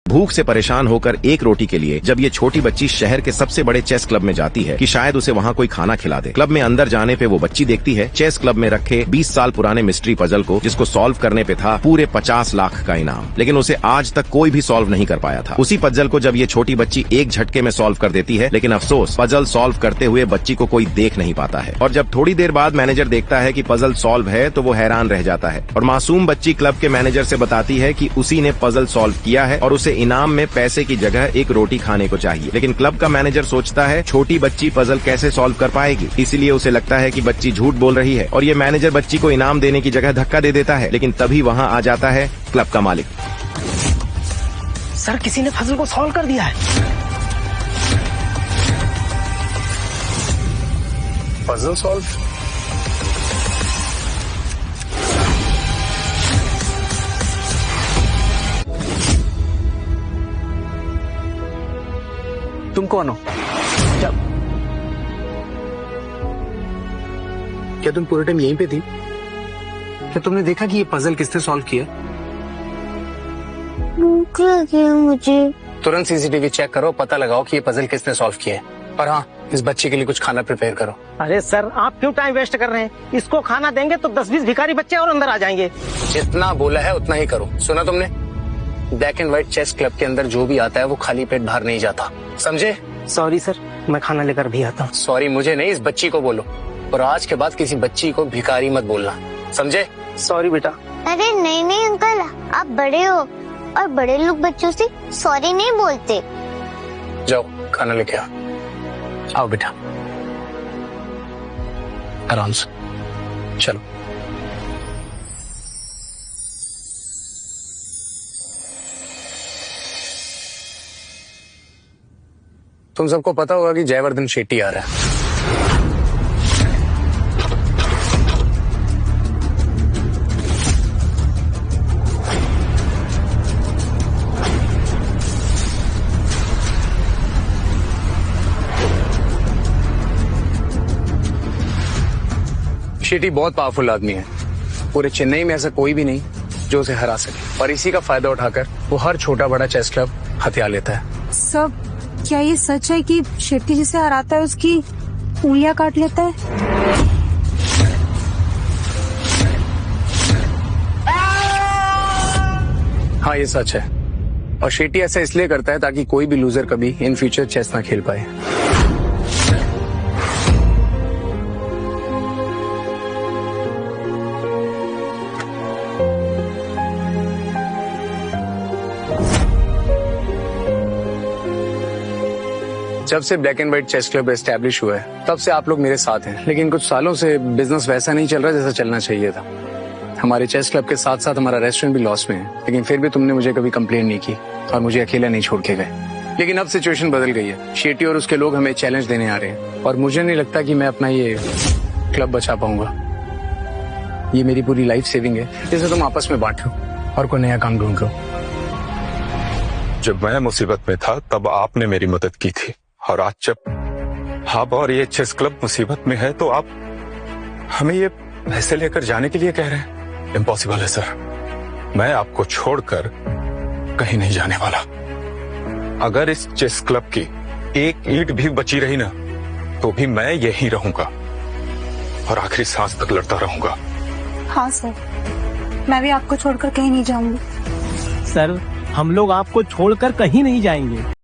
भूख से परेशान होकर एक रोटी के लिए जब ये छोटी बच्ची शहर के सबसे बड़े चेस क्लब में जाती है कि शायद उसे वहाँ कोई खाना खिला दे। क्लब में अंदर जाने पे वो बच्ची देखती है चेस क्लब में रखे 20 साल पुराने मिस्ट्री पजल को, जिसको सॉल्व करने पे था पूरे 50 लाख का इनाम, लेकिन उसे आज तक कोई भी सॉल्व नहीं कर पाया था। उसी पजल को जब ये छोटी बच्ची एक झटके में सॉल्व कर देती है, लेकिन अफसोस पजल सॉल्व करते हुए बच्ची को कोई देख नहीं पाता है। और जब थोड़ी देर बाद मैनेजर देखता है कि पजल सॉल्व है तो वो हैरान रह जाता है और मासूम बच्ची क्लब के मैनेजर से बताती है कि उसी ने पजल सॉल्व किया है और उसे इनाम में पैसे की जगह एक रोटी खाने को चाहिए। लेकिन क्लब का मैनेजर सोचता है छोटी बच्ची पजल कैसे सॉल्व कर पाएगी, इसीलिए उसे लगता है कि बच्ची झूठ बोल रही है और ये मैनेजर बच्ची को इनाम देने की जगह धक्का दे देता है। लेकिन तभी वहाँ आ जाता है क्लब का मालिक। सर, किसी ने पजल को सॉल्व कर दिया है। Puzzle solve? तुम कौन हो? क्या तुम पूरे टाइम यहीं पे थी? क्या तुमने देखा कि ये पजल किसने सॉल्व किया? भूख लगी है मुझे। तुरंत सीसीटीवी चेक करो, पता लगाओ कि ये पजल किसने सॉल्व किया है। और हाँ, इस बच्चे के लिए कुछ खाना प्रिपेयर करो। अरे सर, आप क्यों टाइम वेस्ट कर रहे हैं? इसको खाना देंगे तो 10-20 भिखारी बच्चे और अंदर आ जाएंगे। जितना बोला है उतना ही करो। सुना तुमने? Black and white chess club के अंदर जो भी आता है वो खाली पेट बाहर नहीं जाता, समझे? सॉरी सर, मैं खाना लेकर भी आता हूँ। सॉरी मुझे नहीं, इस बच्ची को बोलो। और आज के बाद किसी बच्ची को भिखारी मत बोलना, समझे? सॉरी बेटा। अरे नहीं नहीं अंकल, आप बड़े हो और बड़े लोग बच्चों से सॉरी नहीं बोलते। जाओ खाना लेके आओ। आओ बेटा, आराम से चलो। तुम सबको पता होगा कि जयवर्धन शेट्टी आ रहा है। शेट्टी बहुत पावरफुल आदमी है। पूरे चेन्नई में ऐसा कोई भी नहीं जो उसे हरा सके, और इसी का फायदा उठाकर वो हर छोटा बड़ा चेस क्लब हथिया लेता है। सब क्या ये सच है कि शेट्टी जिसे हराता है उसकी उंगलियां काट लेता है? हाँ ये सच है, और शेट्टी ऐसा इसलिए करता है ताकि कोई भी लूजर कभी इन फ्यूचर चेस ना खेल पाए। जब से black and white chess club establish हुआ है तब से आप लोग मेरे साथ हैं, लेकिन कुछ सालों से बिजनेस वैसा नहीं चल रहा जैसा चलना चाहिए था। हमारे चेस क्लब के साथ साथ हमारा रेस्टोरेंट भी लॉस में है, लेकिन फिर भी तुमने मुझे कभी कंप्लेन नहीं की और मुझे अकेला नहीं छोड़ के गए। लेकिन अब सिचुएशन बदल गई है। शेट्टी और उसके लोग हमें चैलेंज देने आ रहे हैं और मुझे नहीं लगता कि मैं अपना ये क्लब बचा पाऊंगा। ये मेरी पूरी लाइफ सेविंग है, इसे तुम आपस में बांट लो और कोई नया काम ढूंढ लो। जब मैं मुसीबत में था तब आपने मेरी मदद की थी, और आज जब आप और ये चेस क्लब मुसीबत में है तो आप हमें ये पैसे लेकर जाने के लिए कह रहे हैं? इम्पॉसिबल है सर, मैं आपको छोड़कर कहीं नहीं जाने वाला। अगर इस चेस क्लब की एक ईंट भी बची रही ना तो भी मैं यहीं रहूंगा और आखिरी सांस तक लड़ता रहूंगा। हाँ सर, मैं भी आपको छोड़कर कहीं नहीं जाऊंगी। सर, हम लोग आपको छोड़कर कहीं नहीं जाएंगे।